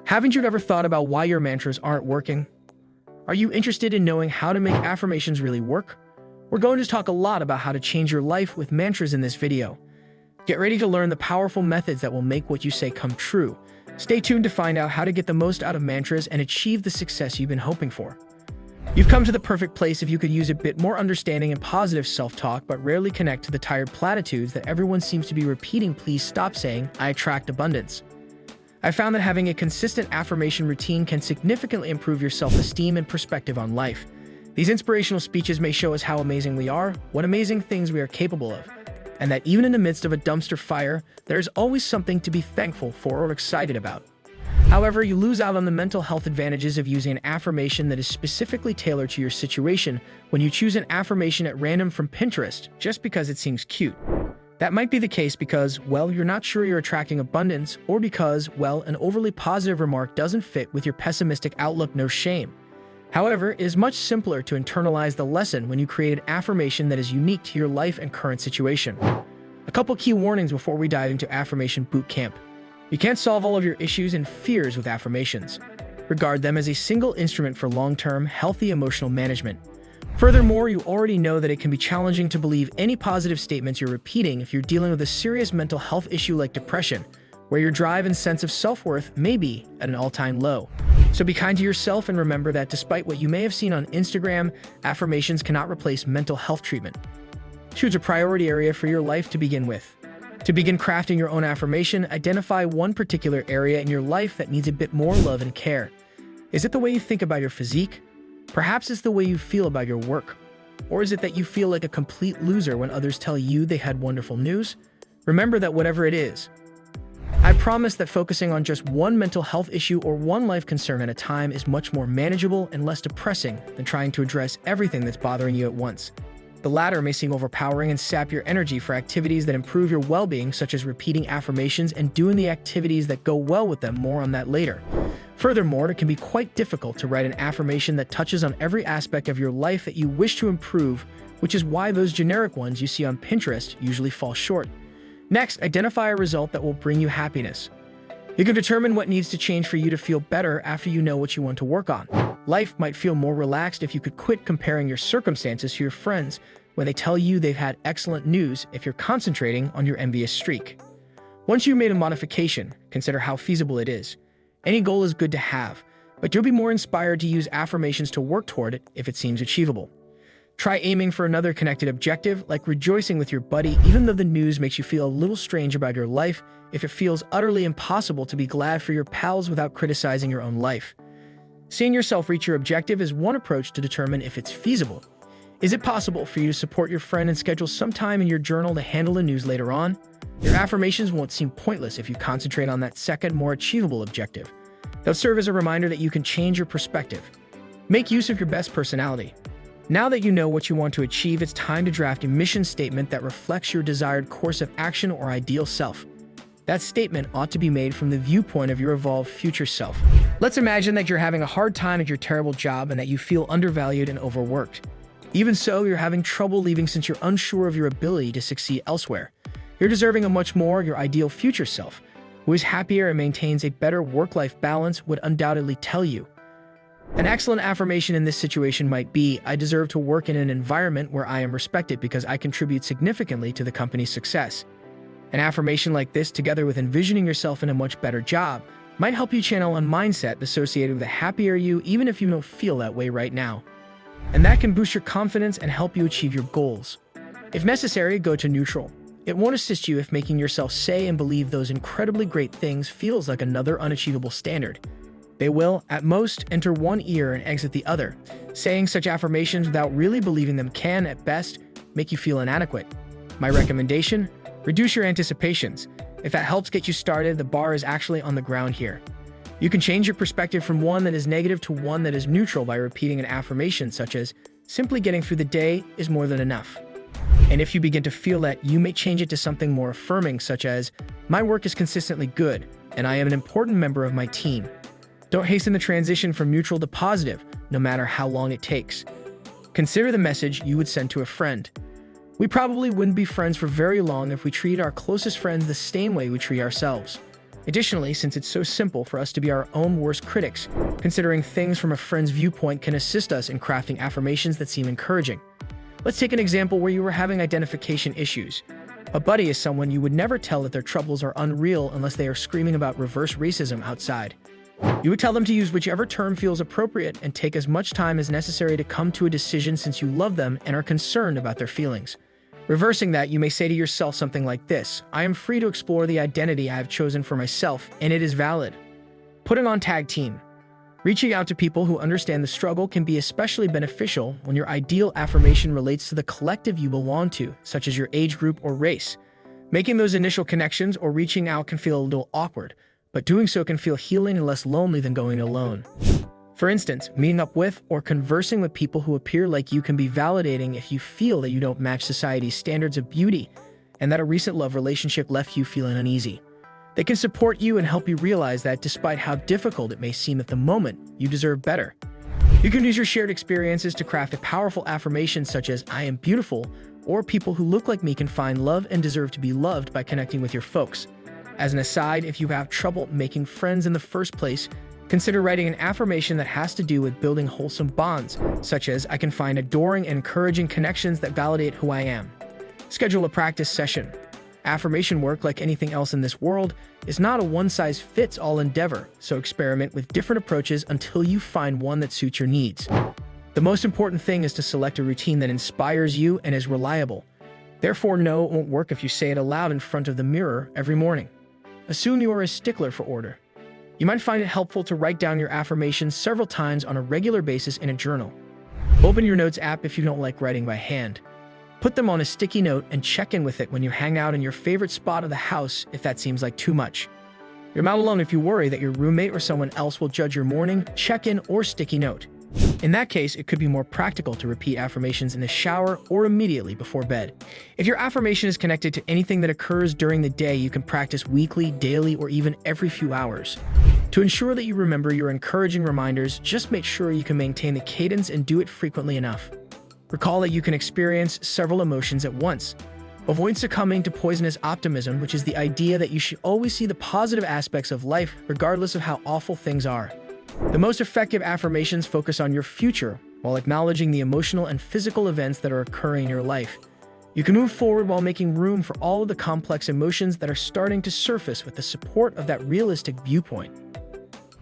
Haven't you ever thought about why your mantras aren't working? Are you interested in knowing how to make affirmations really work? We're going to talk a lot about how to change your life with mantras in this video. Get ready to learn the powerful methods that will make what you say come true. Stay tuned to find out how to get the most out of mantras and achieve the success you've been hoping for. You've come to the perfect place if you could use a bit more understanding and positive self-talk but rarely connect to the tired platitudes that everyone seems to be repeating. Please stop saying, "I attract abundance." I found that having a consistent affirmation routine can significantly improve your self-esteem and perspective on life. These inspirational speeches may show us how amazing we are, what amazing things we are capable of, and that even in the midst of a dumpster fire, there is always something to be thankful for or excited about. However, you lose out on the mental health advantages of using an affirmation that is specifically tailored to your situation when you choose an affirmation at random from Pinterest just because it seems cute. That might be the case because, well, you're not sure you're attracting abundance, or because, well, an overly positive remark doesn't fit with your pessimistic outlook. No shame. However, it is much simpler to internalize the lesson when you create an affirmation that is unique to your life and current situation. A couple key warnings before we dive into affirmation boot camp. You can't solve all of your issues and fears with affirmations. Regard them as a single instrument for long-term, healthy emotional management. Furthermore, you already know that it can be challenging to believe any positive statements you're repeating if you're dealing with a serious mental health issue like depression, where your drive and sense of self-worth may be at an all-time low. So be kind to yourself and remember that despite what you may have seen on Instagram, affirmations cannot replace mental health treatment. Choose a priority area for your life to begin with. To begin crafting your own affirmation, identify one particular area in your life that needs a bit more love and care. Is it the way you think about your physique? Perhaps it's the way you feel about your work. Or is it that you feel like a complete loser when others tell you they had wonderful news? Remember that whatever it is, I promise that focusing on just one mental health issue or one life concern at a time is much more manageable and less depressing than trying to address everything that's bothering you at once. The latter may seem overpowering and sap your energy for activities that improve your well-being, such as repeating affirmations and doing the activities that go well with them. More on that later. Furthermore, it can be quite difficult to write an affirmation that touches on every aspect of your life that you wish to improve, which is why those generic ones you see on Pinterest usually fall short. Next, identify a result that will bring you happiness. You can determine what needs to change for you to feel better after you know what you want to work on. Life might feel more relaxed if you could quit comparing your circumstances to your friends when they tell you they've had excellent news if you're concentrating on your envious streak. Once you've made a modification, consider how feasible it is. Any goal is good to have, but you'll be more inspired to use affirmations to work toward it if it seems achievable. Try aiming for another connected objective, like rejoicing with your buddy even though the news makes you feel a little strange about your life, if it feels utterly impossible to be glad for your pals without criticizing your own life. Seeing yourself reach your objective is one approach to determine if it's feasible. Is it possible for you to support your friend and schedule some time in your journal to handle the news later on? Your affirmations won't seem pointless if you concentrate on that second, more achievable objective. They'll serve as a reminder that you can change your perspective. Make use of your best personality. Now that you know what you want to achieve, it's time to draft a mission statement that reflects your desired course of action or ideal self. That statement ought to be made from the viewpoint of your evolved future self. Let's imagine that you're having a hard time at your terrible job and that you feel undervalued and overworked. Even so, you're having trouble leaving since you're unsure of your ability to succeed elsewhere. You're deserving of much more. Your ideal future self, who is happier and maintains a better work-life balance, would undoubtedly tell you. An excellent affirmation in this situation might be, "I deserve to work in an environment where I am respected because I contribute significantly to the company's success." An affirmation like this, together with envisioning yourself in a much better job, might help you channel a mindset associated with a happier you even if you don't feel that way right now. And that can boost your confidence and help you achieve your goals. If necessary, go to neutral. It won't assist you if making yourself say and believe those incredibly great things feels like another unachievable standard. They will, at most, enter one ear and exit the other. Saying such affirmations without really believing them can, at best, make you feel inadequate. My recommendation? Reduce your anticipations. If that helps get you started, the bar is actually on the ground here. You can change your perspective from one that is negative to one that is neutral by repeating an affirmation such as, "Simply getting through the day is more than enough." And if you begin to feel that, you may change it to something more affirming such as, "My work is consistently good, and I am an important member of my team." Don't hasten the transition from neutral to positive, no matter how long it takes. Consider the message you would send to a friend. We probably wouldn't be friends for very long if we treated our closest friends the same way we treat ourselves. Additionally, since it's so simple for us to be our own worst critics, considering things from a friend's viewpoint can assist us in crafting affirmations that seem encouraging. Let's take an example where you were having identification issues. A buddy is someone you would never tell that their troubles are unreal unless they are screaming about reverse racism outside. You would tell them to use whichever term feels appropriate and take as much time as necessary to come to a decision since you love them and are concerned about their feelings. Reversing that, you may say to yourself something like this: I am free to explore the identity I have chosen for myself, and it is valid. Putting on tag team. Reaching out to people who understand the struggle can be especially beneficial when your ideal affirmation relates to the collective you belong to, such as your age group or race. Making those initial connections or reaching out can feel a little awkward, but doing so can feel healing and less lonely than going alone. For instance, meeting up with or conversing with people who appear like you can be validating if you feel that you don't match society's standards of beauty and that a recent love relationship left you feeling uneasy. They can support you and help you realize that despite how difficult it may seem at the moment, you deserve better. You can use your shared experiences to craft a powerful affirmation such as I am beautiful, or people who look like me can find love and deserve to be loved by connecting with your folks. As an aside, if you have trouble making friends in the first place, consider writing an affirmation that has to do with building wholesome bonds, such as I can find adoring and encouraging connections that validate who I am. Schedule a practice session. Affirmation work, like anything else in this world, is not a one-size-fits-all endeavor, so experiment with different approaches until you find one that suits your needs. The most important thing is to select a routine that inspires you and is reliable. Therefore, no, it won't work if you say it aloud in front of the mirror every morning. Assume you are a stickler for order. You might find it helpful to write down your affirmations several times on a regular basis in a journal. Open your notes app if you don't like writing by hand. Put them on a sticky note and check in with it when you hang out in your favorite spot of the house if that seems like too much. You're not alone if you worry that your roommate or someone else will judge your morning, check-in, or sticky note. In that case, it could be more practical to repeat affirmations in the shower or immediately before bed. If your affirmation is connected to anything that occurs during the day, you can practice weekly, daily, or even every few hours. To ensure that you remember your encouraging reminders, just make sure you can maintain the cadence and do it frequently enough. Recall that you can experience several emotions at once. Avoid succumbing to poisonous optimism, which is the idea that you should always see the positive aspects of life regardless of how awful things are. The most effective affirmations focus on your future while acknowledging the emotional and physical events that are occurring in your life. You can move forward while making room for all of the complex emotions that are starting to surface with the support of that realistic viewpoint.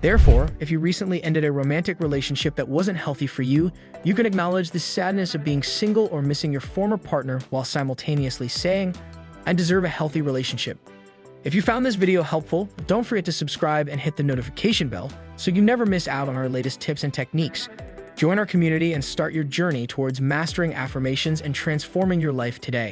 Therefore, if you recently ended a romantic relationship that wasn't healthy for you, you can acknowledge the sadness of being single or missing your former partner while simultaneously saying, I deserve a healthy relationship. If you found this video helpful, don't forget to subscribe and hit the notification bell so you never miss out on our latest tips and techniques. Join our community and start your journey towards mastering affirmations and transforming your life today.